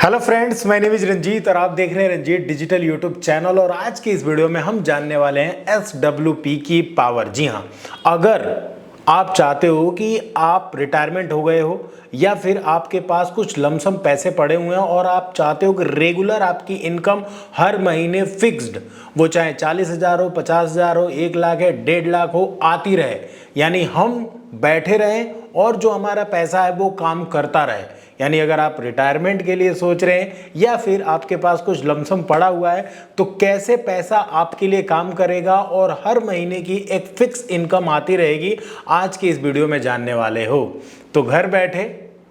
Hello friends, my name is Ranjit और आप देख रहे हैं रंजीत डिजिटल यूट्यूब चैनल। और आज की इस वीडियो में हम जानने वाले हैं SWP की पावर। जी हाँ, अगर आप चाहते हो कि आप रिटायरमेंट हो गए हो या फिर आपके पास कुछ लमसम पैसे पड़े हुए हैं और आप चाहते हो कि रेगुलर आपकी इनकम हर महीने फिक्स्ड, वो चाहे 40,000 हो, 50,000 हो, 1 लाख है, 1.5 लाख हो, आती रहे, यानी हम बैठे रहें और जो हमारा पैसा है वो काम करता रहे। यानी अगर आप रिटायरमेंट के लिए सोच रहे हैं या फिर आपके पास कुछ लमसम पड़ा हुआ है तो कैसे पैसा आपके लिए काम करेगा और हर महीने की एक फिक्स इनकम आती रहेगी, आज की इस वीडियो में जानने वाले हो। तो घर बैठे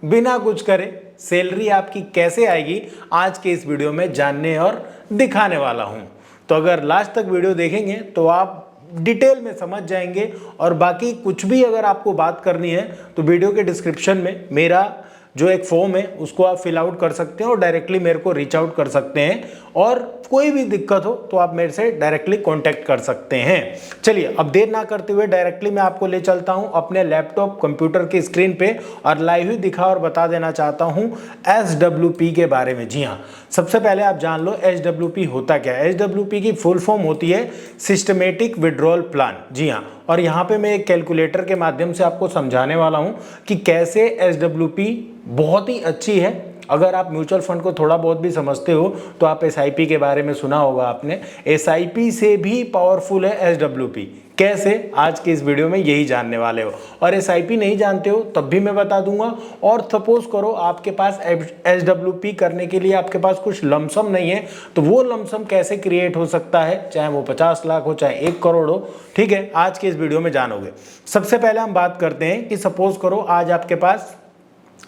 बिना कुछ करे सैलरी आपकी कैसे आएगी, आज के इस वीडियो में जानने और दिखाने वाला हूं। तो अगर लास्ट तक वीडियो देखेंगे तो आप डिटेल में समझ जाएंगे। और बाकी कुछ भी अगर आपको बात करनी है तो वीडियो के डिस्क्रिप्शन में मेरा जो एक फॉर्म है उसको आप फिल आउट कर सकते हैं और डायरेक्टली मेरे को रीच आउट कर सकते हैं। और कोई भी दिक्कत हो तो आप मेरे से डायरेक्टली कांटेक्ट कर सकते हैं। चलिए अब देर ना करते हुए डायरेक्टली मैं आपको ले चलता हूं अपने लैपटॉप कंप्यूटर की स्क्रीन पे और लाइव ही दिखा और बता देना चाहता हूं SWP के बारे में। जी हाँ, सबसे पहले आप जान लो SWP होता क्या है। SWP की फुल फॉर्म होती है सिस्टमेटिक विड्रॉल प्लान। जी हाँ, और यहाँ पे मैं एक कैलकुलेटर के माध्यम से आपको समझाने वाला हूँ कि कैसे SWP बहुत ही अच्छी है। अगर आप म्यूचुअल फंड को थोड़ा बहुत भी समझते हो तो आप SIP के बारे में सुना होगा आपने। SIP से भी पावरफुल है SWP। कैसे, आज के इस वीडियो में यही जानने वाले हो। और SIP नहीं जानते हो तब भी मैं बता दूंगा। और सपोज करो आपके पास SWP करने के लिए आपके पास कुछ लमसम नहीं है तो वो लमसम कैसे क्रिएट हो सकता है, चाहे वो 50 लाख हो चाहे 1 करोड़ हो। ठीक है, आज के इस वीडियो में जानोगे। सबसे पहले हम बात करते हैं कि सपोज करो आज आपके पास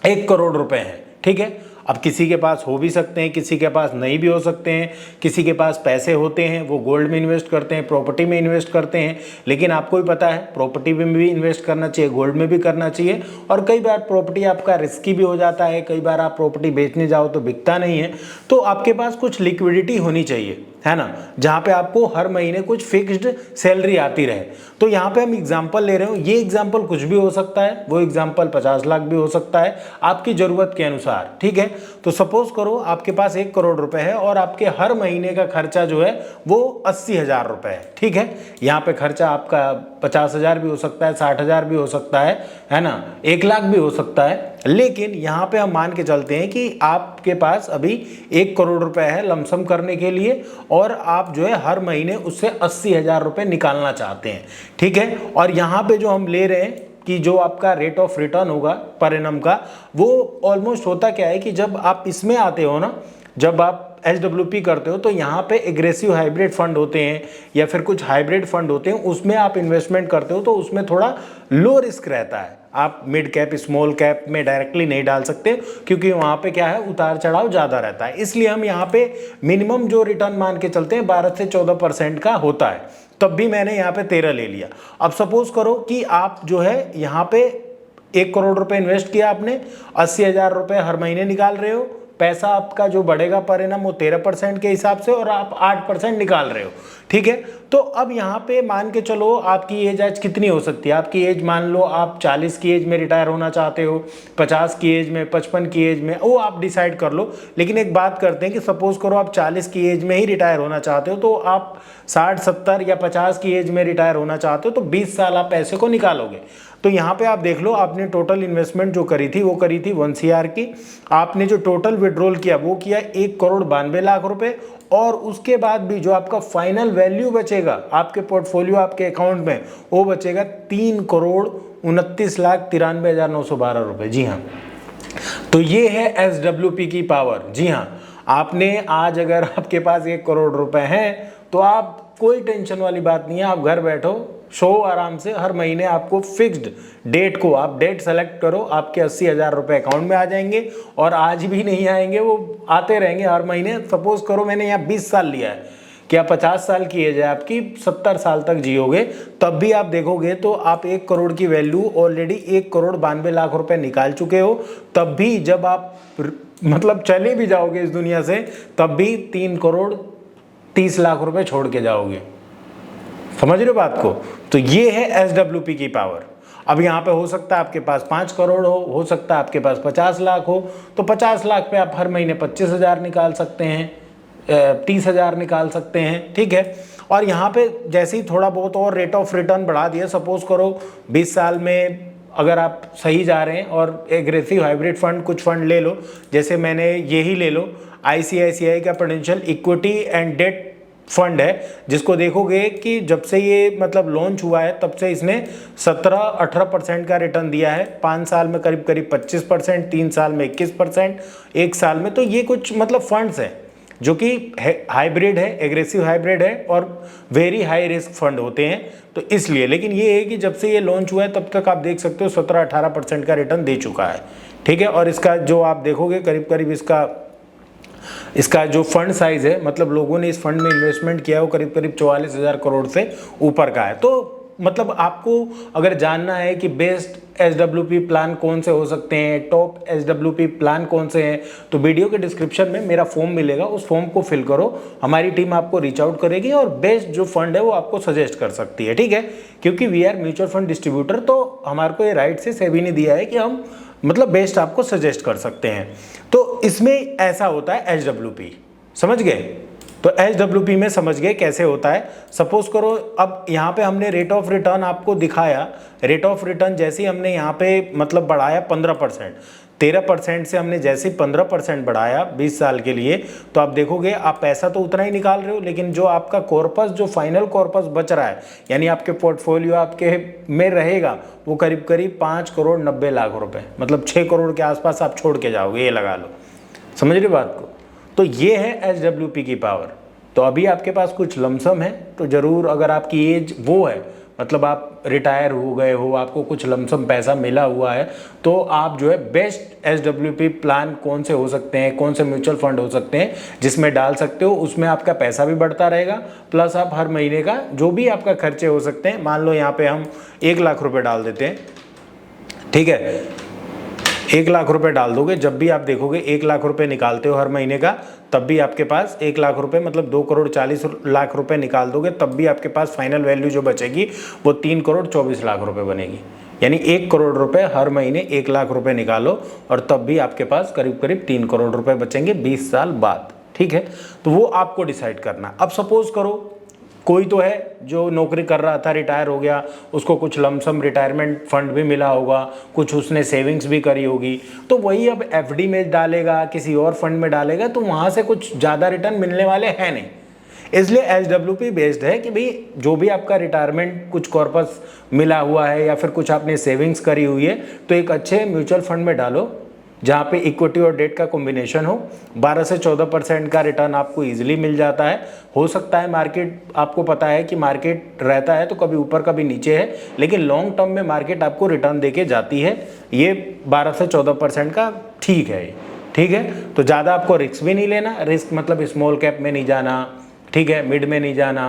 1 करोड़ रुपए हैं। ठीक है, अब किसी के पास हो भी सकते हैं, किसी के पास नहीं भी हो सकते हैं। किसी के पास पैसे होते हैं, वो गोल्ड में इन्वेस्ट करते हैं, प्रॉपर्टी में इन्वेस्ट करते हैं। लेकिन आपको भी पता है प्रॉपर्टी में भी इन्वेस्ट करना चाहिए, गोल्ड में भी करना चाहिए। और कई बार प्रॉपर्टी आपका रिस्की भी हो जाता है, कई बार आप प्रॉपर्टी बेचने जाओ तो बिकता नहीं है। तो आपके पास कुछ लिक्विडिटी होनी चाहिए, है ना, जहाँ पे आपको हर महीने कुछ फिक्स्ड सैलरी आती रहे। तो यहाँ पे हम एग्जांपल ले रहे हो, ये एग्जांपल कुछ भी हो सकता है, वो एग्जांपल 50 लाख भी हो सकता है आपकी ज़रूरत के अनुसार। ठीक है, तो सपोज करो आपके पास 1 करोड़ रुपए है और आपके हर महीने का खर्चा जो है वो 80,000 रुपए है। ठीक है, यहाँ पे खर्चा आपका 50,000 भी हो सकता है, 60,000 भी हो सकता है ना, 1 लाख भी हो सकता है। लेकिन यहाँ पे हम मान के चलते हैं कि आपके पास अभी 1 करोड़ रुपए है लमसम करने के लिए और आप जो है हर महीने उससे 80,000 रुपए निकालना चाहते हैं। ठीक है, और यहाँ पे जो हम ले रहे हैं कि जो आपका रेट ऑफ रिटर्न होगा पर एनम का, वो ऑलमोस्ट होता क्या है कि जब आप इसमें आते हो ना, जब आप SWP करते हो तो यहाँ पे एग्रेसिव हाइब्रिड फंड होते हैं या फिर कुछ हाइब्रिड फंड होते हैं, उसमें आप इन्वेस्टमेंट करते हो तो उसमें थोड़ा लो रिस्क रहता है। आप मिड कैप स्मॉल कैप में डायरेक्टली नहीं डाल सकते क्योंकि वहाँ पे क्या है, उतार चढ़ाव ज़्यादा रहता है। इसलिए हम यहाँ पे मिनिमम जो रिटर्न मान के चलते हैं 12 से 14% का होता है। तब भी मैंने यहाँ पे 13 ले लिया। अब सपोज करो कि आप जो है यहाँ पे 1 करोड़ रुपए इन्वेस्ट किया आपने, 80,000 रुपए हर महीने निकाल रहे हो। पैसा आपका जो बढ़ेगा पर एनम वो 13% के हिसाब से और आप 8% निकाल रहे हो। ठीक है, तो अब यहाँ पे मान के चलो आपकी एज आज कितनी हो सकती है। आपकी एज मान लो आप 40 की एज में रिटायर होना चाहते हो, 50 की एज में, 55 की एज में, वो आप डिसाइड कर लो। लेकिन एक बात करते हैं कि सपोज करो आप 40 की एज में ही रिटायर होना चाहते हो तो आप 60, 70 या 50 की एज में रिटायर होना चाहते हो तो 20 साल आप पैसे को निकालोगे। तो यहाँ पे आप देख लो, आपने टोटल इन्वेस्टमेंट जो करी थी वो करी थी 1 CR की। आपने जो टोटल विड्रॉल किया वो किया 1 करोड़ 92 लाख रुपए। और उसके बाद भी जो आपका फाइनल वैल्यू बचेगा आपके पोर्टफोलियो, आपके अकाउंट में, वो बचेगा 3 करोड़ 29,93,912 रुपए। जी हाँ, तो ये है SWP की पावर। जी हाँ, आपने आज अगर आपके पास 1 करोड़ रुपए हैं तो आप कोई टेंशन वाली बात नहीं है, आप घर बैठो शो आराम से। हर महीने आपको फिक्स्ड डेट को, आप डेट सेलेक्ट करो, आपके 80,000 रुपए अकाउंट में आ जाएंगे। और आज भी नहीं आएंगे, वो आते रहेंगे हर महीने। सपोज करो मैंने यहाँ 20 साल लिया है, क्या 50 साल की एज है आपकी, 70 साल तक जियोगे, तब भी आप देखोगे तो आप 1 करोड़ की वैल्यू ऑलरेडी 1 करोड़ 92 लाख रुपए निकाल चुके हो। तब भी जब आप मतलब चले भी जाओगे इस दुनिया से तब भी 3 करोड़ 30 लाख रुपए छोड़ के जाओगे। समझ रहे हो बात को। तो ये है SWP की पावर। अब यहाँ पे हो सकता है आपके पास 5 करोड़ हो सकता है आपके पास 50 लाख हो, तो 50 लाख पे आप हर महीने 25,000 निकाल सकते हैं, 30,000 निकाल सकते हैं, ठीक है। और यहाँ पे जैसे ही थोड़ा बहुत और रेट ऑफ रिटर्न बढ़ा दिया, सपोज करो 20 साल में अगर आप सही जा रहे हैं और एग्रेसिव हाइब्रिड फंड कुछ फंड ले लो, जैसे मैंने यही ले लो, ICICI का potential equity and debt fund है, जिसको देखोगे कि जब से ये मतलब लॉन्च हुआ है तब से इसने 17-18% का रिटर्न दिया है, 5 साल में करीब करीब 25%, 3 साल में 21%, 1 साल में। तो ये कुछ मतलब फंड्स हैं जो कि हाइब्रिड है, एग्रेसिव हाइब्रिड है और वेरी हाई रिस्क फंड होते हैं, तो इसलिए। लेकिन ये है कि जब से ये लॉन्च हुआ है तब तक आप देख सकते हो 17-18% का रिटर्न दे चुका है, ठीक है। और इसका जो आप देखोगे करीब करीब इसका जो फंड साइज है, मतलब लोगों ने इस फंड में इन्वेस्टमेंट किया है, वो करीब करीब 44,000 करोड़ से ऊपर का है। तो मतलब आपको अगर जानना है कि बेस्ट SWP प्लान कौन से हो सकते हैं, टॉप SWP प्लान कौन से हैं, तो वीडियो के डिस्क्रिप्शन में मेरा फॉर्म मिलेगा, उस फॉर्म को फिल करो, हमारी टीम आपको रीच आउट करेगी और बेस्ट जो फंड है वो आपको सजेस्ट कर सकती है, ठीक है। क्योंकि we are mutual fund distributor, तो हमारे को ये राइट से सेबी ने दिया है कि हम मतलब बेस्ट आपको सजेस्ट कर सकते हैं। तो इसमें ऐसा होता है SWP, समझ गए। तो SWP में समझ गए कैसे होता है। सपोज करो अब यहाँ पे हमने रेट ऑफ रिटर्न आपको दिखाया, रेट ऑफ रिटर्न जैसे ही हमने यहाँ पे मतलब बढ़ाया 15%, 13% से हमने जैसे ही 15% बढ़ाया 20 साल के लिए, तो आप देखोगे आप पैसा तो उतना ही निकाल रहे हो, लेकिन जो आपका कॉर्पस, जो फाइनल कॉर्पस बच रहा है, यानी आपके पोर्टफोलियो आपके में रहेगा, वो करीब करीब 5 करोड़ 90 लाख रुपए, मतलब 6 करोड़ के आसपास आप छोड़ के जाओगे, ये लगा लो, समझ रहे बात को। तो ये है SWP की पावर। तो अभी आपके पास कुछ लमसम है, तो ज़रूर अगर आपकी एज वो है, मतलब आप रिटायर हो गए हो, आपको कुछ लमसम पैसा मिला हुआ है, तो आप जो है बेस्ट SWP प्लान कौन से हो सकते हैं, कौन से म्यूचुअल फंड हो सकते हैं जिसमें डाल सकते हो, उसमें आपका पैसा भी बढ़ता रहेगा, प्लस आप हर महीने का जो भी आपका खर्चे हो सकते हैं, मान लो यहाँ पे हम 1 लाख रुपए डाल देते हैं, ठीक है, 1 लाख रुपए डाल दोगे, जब भी आप देखोगे 1 लाख रुपए निकालते हो हर महीने का, तब भी आपके पास 1 लाख रुपए मतलब 2 करोड़ 40 लाख रुपए निकाल दोगे, तब भी आपके पास फाइनल वैल्यू जो बचेगी वो 3 करोड़ 24 लाख रुपए बनेगी। यानी 1 करोड़ रुपए हर महीने 1 लाख रुपए निकालो और तब भी आपके पास करीब करीब 3 करोड़ रुपए बचेंगे 20 साल बाद, ठीक है। तो वो आपको डिसाइड करना। अब सपोज करो कोई तो है जो नौकरी कर रहा था, रिटायर हो गया, उसको कुछ लमसम रिटायरमेंट फंड भी मिला होगा, कुछ उसने सेविंग्स भी करी होगी, तो वही अब FD में डालेगा, किसी और फंड में डालेगा, तो वहाँ से कुछ ज़्यादा रिटर्न मिलने वाले हैं नहीं। इसलिए SWP बेस्ड है कि भाई जो भी आपका रिटायरमेंट कुछ कॉर्पस मिला हुआ है या फिर कुछ आपने सेविंग्स करी हुई है, तो एक अच्छे म्यूचुअल फंड में डालो जहाँ पे इक्विटी और डेट का कॉम्बिनेशन हो। 12 से 14% का रिटर्न आपको इजीली मिल जाता है। हो सकता है मार्केट, आपको पता है कि मार्केट रहता है तो कभी ऊपर कभी नीचे है, लेकिन लॉन्ग टर्म में मार्केट आपको रिटर्न देके जाती है। ये 12 से 14% का ठीक है, ठीक है। तो ज़्यादा आपको रिस्क भी नहीं लेना, रिस्क मतलब स्मॉल कैप में नहीं जाना, ठीक है, मिड में नहीं जाना,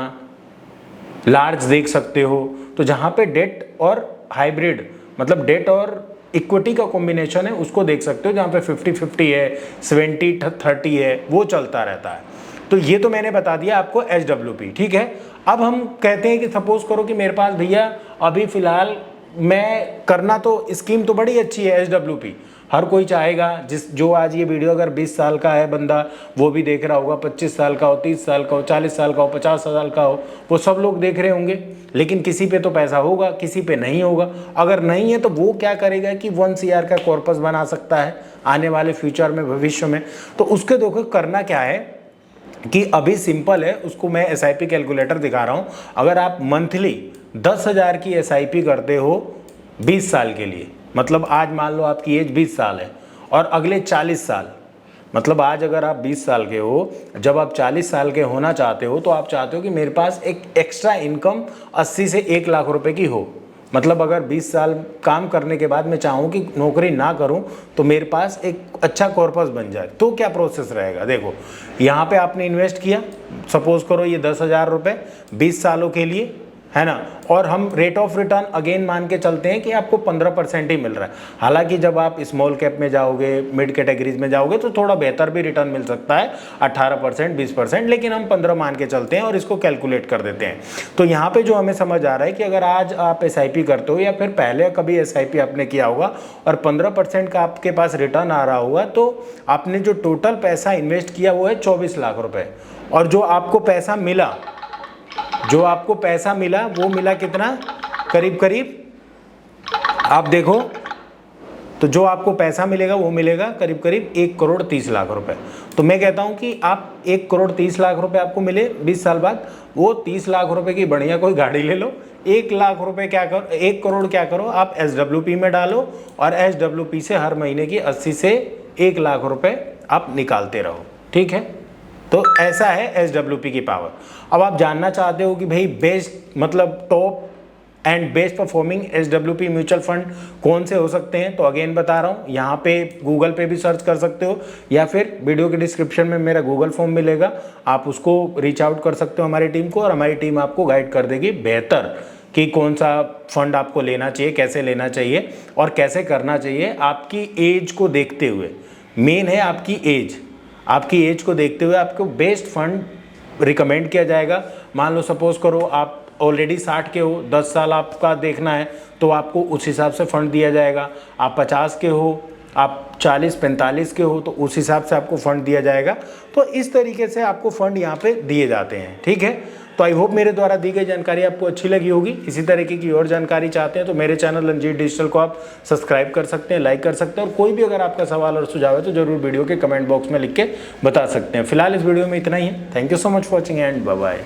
लार्ज देख सकते हो। तो जहाँ पे डेट और हाइब्रिड मतलब डेट और इक्विटी का कॉम्बिनेशन है उसको देख सकते हो, जहाँ पे 50-50 है, 70-30 है, वो चलता रहता है। तो ये तो मैंने बता दिया आपको SWP, ठीक है। अब हम कहते हैं कि सपोज करो कि मेरे पास भैया अभी फ़िलहाल मैं करना, तो स्कीम तो बड़ी अच्छी है SWP, हर कोई चाहेगा, जो आज ये वीडियो अगर 20 साल का है बंदा वो भी देख रहा होगा, 25 साल का हो, 30 साल का हो, 40 साल का हो, 50 साल का हो, वो सब लोग देख रहे होंगे। लेकिन किसी पे तो पैसा होगा, किसी पे नहीं होगा। अगर नहीं है तो वो क्या करेगा कि 1 CR का कॉर्पस बना सकता है आने वाले फ्यूचर में, भविष्य में। तो उसके देखो करना क्या है कि अभी सिंपल है, उसको मैं SIP कैलकुलेटर दिखा रहा हूँ। अगर आप मंथली 10,000 की SIP करते हो 20 साल के लिए, मतलब आज मान लो आपकी एज 20 साल है और अगले 40 साल, मतलब आज अगर आप 20 साल के हो, जब आप 40 साल के होना चाहते हो तो आप चाहते हो कि मेरे पास एक एक्स्ट्रा इनकम 80 से 1 लाख रुपए की हो। मतलब अगर 20 साल काम करने के बाद मैं चाहूँ कि नौकरी ना करूँ तो मेरे पास एक अच्छा कॉर्पस बन जाए, तो क्या प्रोसेस रहेगा। देखो यहाँ पे आपने इन्वेस्ट किया, सपोज करो ये 10,000 रुपये 20 सालों के लिए, है ना, और हम रेट ऑफ रिटर्न अगेन मान के चलते हैं कि आपको 15% ही मिल रहा है। हालांकि जब आप स्मॉल कैप में जाओगे, मिड कैटेगरीज में जाओगे तो थोड़ा बेहतर भी रिटर्न मिल सकता है, 18% 20%, लेकिन हम 15 मान के चलते हैं और इसको कैलकुलेट कर देते हैं। तो यहाँ पे जो हमें समझ आ रहा है कि अगर आज आप SIP करते हो या फिर पहले कभी SIP आपने किया होगा और 15% का आपके पास रिटर्न आ रहा होगा, तो आपने जो टोटल पैसा इन्वेस्ट किया वो है 24 लाख रुपए, और जो आपको पैसा मिला वो मिला कितना, करीब करीब आप देखो तो जो आपको पैसा मिलेगा वो मिलेगा करीब करीब 1 करोड़ 30 लाख रुपए। तो मैं कहता हूं कि आप 1 करोड़ 30 लाख रुपए आपको मिले 20 साल बाद, वो 30 लाख रुपए की बढ़िया कोई गाड़ी ले लो, 1 लाख रुपए क्या करो, 1 करोड़ क्या करो, आप SWP में डालो और SWP से हर महीने की 80 से 1 लाख रुपए आप निकालते रहो। ठीक है, तो ऐसा है SWP की पावर। अब आप जानना चाहते हो कि भाई बेस्ट मतलब top and best performing SWP mutual fund कौन से हो सकते हैं, तो अगेन बता रहा हूँ, यहाँ पे गूगल पे भी सर्च कर सकते हो या फिर वीडियो के डिस्क्रिप्शन में मेरा गूगल फॉर्म मिलेगा, आप उसको रीच आउट कर सकते हो हमारी टीम को, और हमारी टीम आपको गाइड कर देगी बेहतर कि कौन सा फंड आपको लेना चाहिए, कैसे लेना चाहिए और कैसे करना चाहिए आपकी एज को देखते हुए। मेन है आपकी एज को देखते हुए आपको बेस्ट फंड रिकमेंड किया जाएगा। मान लो सपोज करो आप ऑलरेडी 60 के हो, 10 साल आपका देखना है तो आपको उस हिसाब से फंड दिया जाएगा। आप 50 के हो, आप 40-45 के हो तो उस हिसाब से आपको फंड दिया जाएगा। तो इस तरीके से आपको फंड यहाँ पे दिए जाते हैं। ठीक है, तो आई होप मेरे द्वारा दी गई जानकारी आपको अच्छी लगी होगी। इसी तरीके की और जानकारी चाहते हैं तो मेरे चैनल रणजीत डिजिटल को आप सब्सक्राइब कर सकते हैं, लाइक कर सकते हैं, और कोई भी अगर आपका सवाल और सुझाव है तो जरूर वीडियो के कमेंट बॉक्स में लिख के बता सकते हैं। फिलहाल इस वीडियो में इतना ही है। Thank you so much for watching and bye bye.